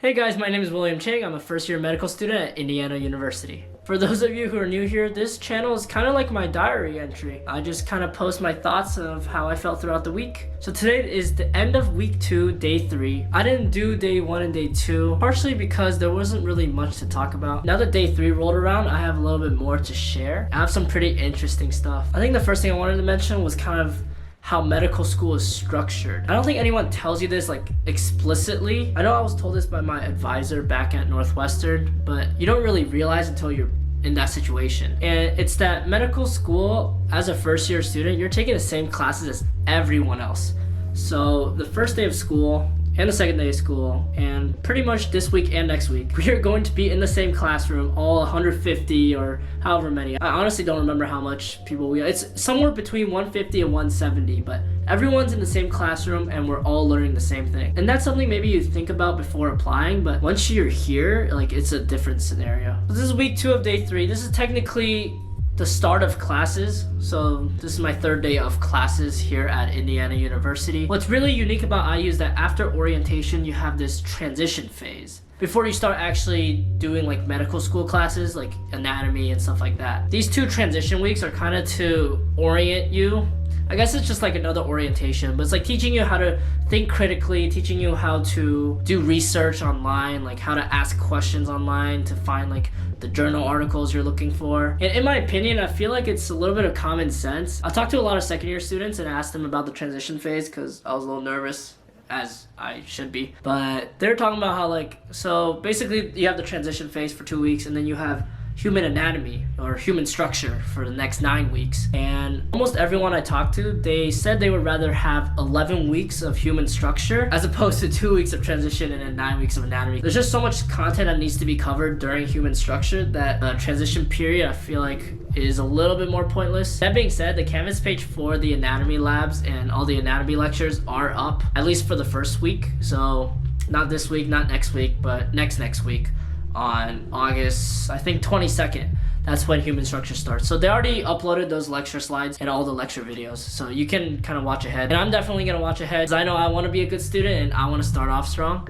Hey guys, my name is William Cheng. I'm a first year medical student at Indiana University. For those of you who are new here, this channel is kind of like my diary entry. I just kind of post my thoughts of how I felt throughout the week. So today is the end of week 2, day 3. I didn't do day 1 and day 2, partially because there wasn't really much to talk about. Now that day 3 rolled around, I have a little bit more to share. I have some pretty interesting stuff. I think the first thing I wanted to mention was kind of how medical school is structured. I don't think anyone tells you this like explicitly. I know I was told this by my advisor back at Northwestern, but you don't really realize until you're in that situation. And it's that medical school, as a first year student, you're taking the same classes as everyone else. So the first day of school and the second day of school, and pretty much this week and next week, we are going to be in the same classroom, all 150 or however many. I honestly don't remember how much people we are. It's somewhere between 150 and 170, but everyone's in the same classroom and we're all learning the same thing. And that's something maybe you think about before applying, but once you're here, like, it's a different scenario. So this is week 2 of day 3. This is technically the start of classes. So this is my 3rd day of classes here at Indiana University. What's really unique about IU is that after orientation, you have this transition phase before you start actually doing like medical school classes, like anatomy and stuff like that. These 2 transition weeks are kind of to orient you. I guess it's just like another orientation, but it's like teaching you how to think critically, teaching you how to do research online, like how to ask questions online to find like the journal articles you're looking for. And in my opinion, I feel like it's a little bit of common sense. I talked to a lot of second year students and asked them about the transition phase because I was a little nervous, as I should be. But they're talking about how like, so basically you have the transition phase for 2 weeks and then you have human anatomy or human structure for the next 9 weeks. And almost everyone I talked to, they said they would rather have 11 weeks of human structure as opposed to 2 weeks of transition and then 9 weeks of anatomy. There's just so much content that needs to be covered during human structure that the transition period I feel like is a little bit more pointless. That being said, the Canvas page for the anatomy labs and all the anatomy lectures are up, at least for the first week. So not this week, not next week, but next week. On August, I think 22nd, that's when human structure starts. So they already uploaded those lecture slides and all the lecture videos, so you can kind of watch ahead. And I'm definitely gonna watch ahead because I know I want to be a good student and I want to start off strong.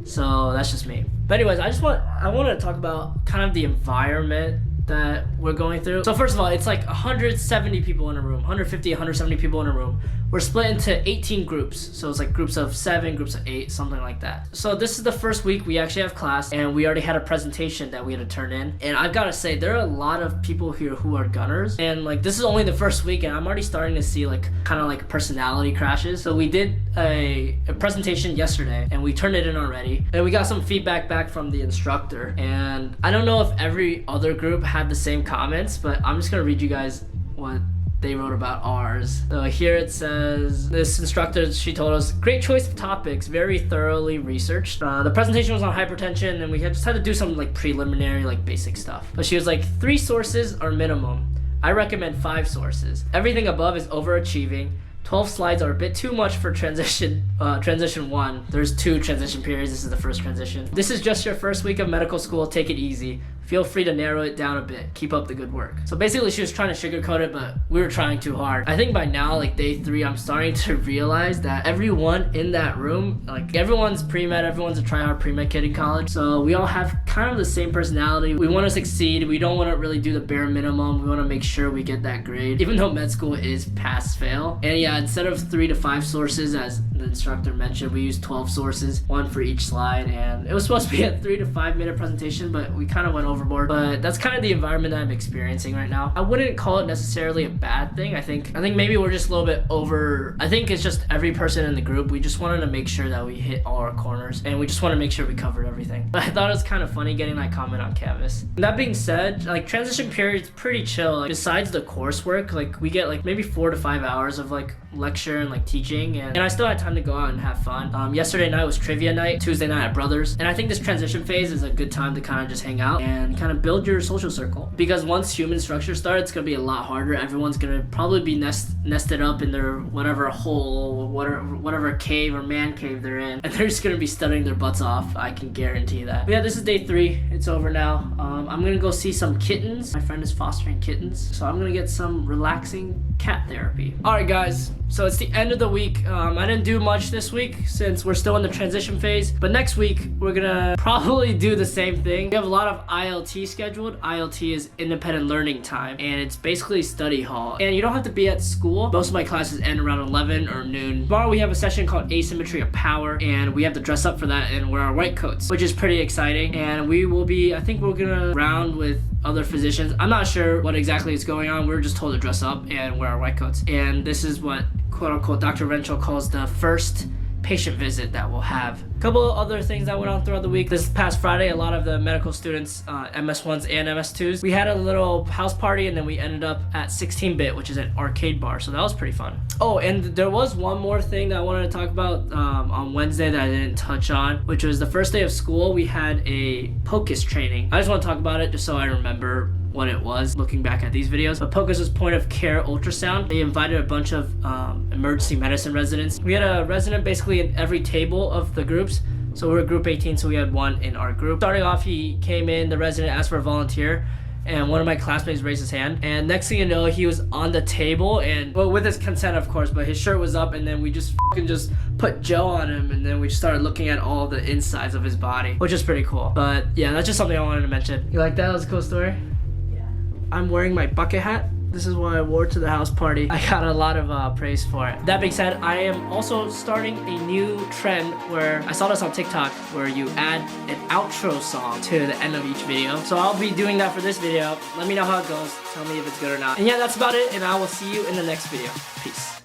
So that's just me. But anyways, I want to talk about kind of the environment that we're going through. So first of all, it's like 170 people in a room, 150, 170 people in a room. We're split into 18 groups. So it's like groups of 7, groups of 8, something like that. So this is the first week we actually have class and we already had a presentation that we had to turn in. And I've got to say, there are a lot of people here who are gunners. And like, this is only the first week and I'm already starting to see like kind of like personality crashes. So we did a presentation yesterday and we turned it in already. And we got some feedback back from the instructor. And I don't know if every other group had the same comments, but I'm just gonna read you guys what they wrote about ours. So here it says, this instructor, she told us, great choice of topics, very thoroughly researched. The presentation was on hypertension and we just had to do some like preliminary, like basic stuff. But she was like, 3 sources are minimum. I recommend 5 sources. Everything above is overachieving. 12 slides are a bit too much for transition 1. There's 2 transition periods. This is the first transition. This is just your first week of medical school. Take it easy. Feel free to narrow it down a bit. Keep up the good work. So basically she was trying to sugarcoat it, but we were trying too hard. I think by now, like day 3, I'm starting to realize that everyone in that room, like everyone's pre-med, everyone's a try-hard pre-med kid in college. So we all have kind of the same personality. We want to succeed. We don't want to really do the bare minimum. We want to make sure we get that grade, even though med school is pass-fail. And yeah, instead of 3 to 5 sources, as the instructor mentioned, we used 12 sources, 1 for each slide. And it was supposed to be a 3 to 5 minute presentation, but we kind of went overboard. But that's kind of the environment that I'm experiencing right now. I wouldn't call it necessarily a bad thing. I think maybe we're just a little bit over. I think it's just every person in the group, we just wanted to make sure that we hit all our corners and we just want to make sure we covered everything. But I thought it was kind of funny getting that comment on Canvas. That being said, like transition period's pretty chill. Like, besides the coursework, like we get like maybe 4 to 5 hours of like lecture and like teaching, and I still had time to go out and have fun. Yesterday night was trivia night, Tuesday night at Brothers, and I think this transition phase is a good time to kind of just hang out and kind of build your social circle, because once human structure starts, it's gonna be a lot harder. Everyone's gonna probably be nested up in their whatever hole, whatever cave or man cave they're in, and they're just gonna be studying their butts off. I can guarantee that. But yeah, this is day 3. It's over now. I'm gonna go see some kittens. My friend is fostering kittens, so I'm gonna get some relaxing cat therapy. All right, guys. So it's the end of the week. I didn't do much this week since we're still in the transition phase, but next week we're gonna probably do the same thing. We have a lot of ILT scheduled. ILT is independent learning time, and it's basically study hall. And you don't have to be at school. Most of my classes end around 11 or noon. Tomorrow we have a session called Asymmetry of Power, and we have to dress up for that and wear our white coats, which is pretty exciting. And we will be, I think we're gonna round with other physicians. I'm not sure what exactly is going on. We're just told to dress up and wear our white coats. And this is what quote unquote Dr. Renchel calls the first patient visit that we'll have. A couple of other things that went on throughout the week. This past Friday, a lot of the medical students, MS1s and MS2s, we had a little house party, and then we ended up at 16-bit, which is an arcade bar, so that was pretty fun. Oh, and there was one more thing that I wanted to talk about on Wednesday that I didn't touch on, which was the first day of school. We had a pocus training. I just want to talk about it just so I remember what it was looking back at these videos. But pocus was point of care ultrasound. They invited a bunch of emergency medicine residents. We had a resident basically in every table of the groups. So we're group 18, so we had one in our group. Starting off, he came in, the resident asked for a volunteer, and one of my classmates raised his hand. And next thing you know, he was on the table, and well, with his consent of course, but his shirt was up, and then we just put gel on him, and then we started looking at all the insides of his body, which is pretty cool. But yeah, that's just something I wanted to mention. You like that? That was a cool story? I'm wearing my bucket hat. This is what I wore to the house party. I got a lot of praise for it. That being said, I am also starting a new trend where I saw this on TikTok where you add an outro song to the end of each video. So I'll be doing that for this video. Let me know how it goes. Tell me if it's good or not. And yeah, that's about it, and I will see you in the next video. Peace.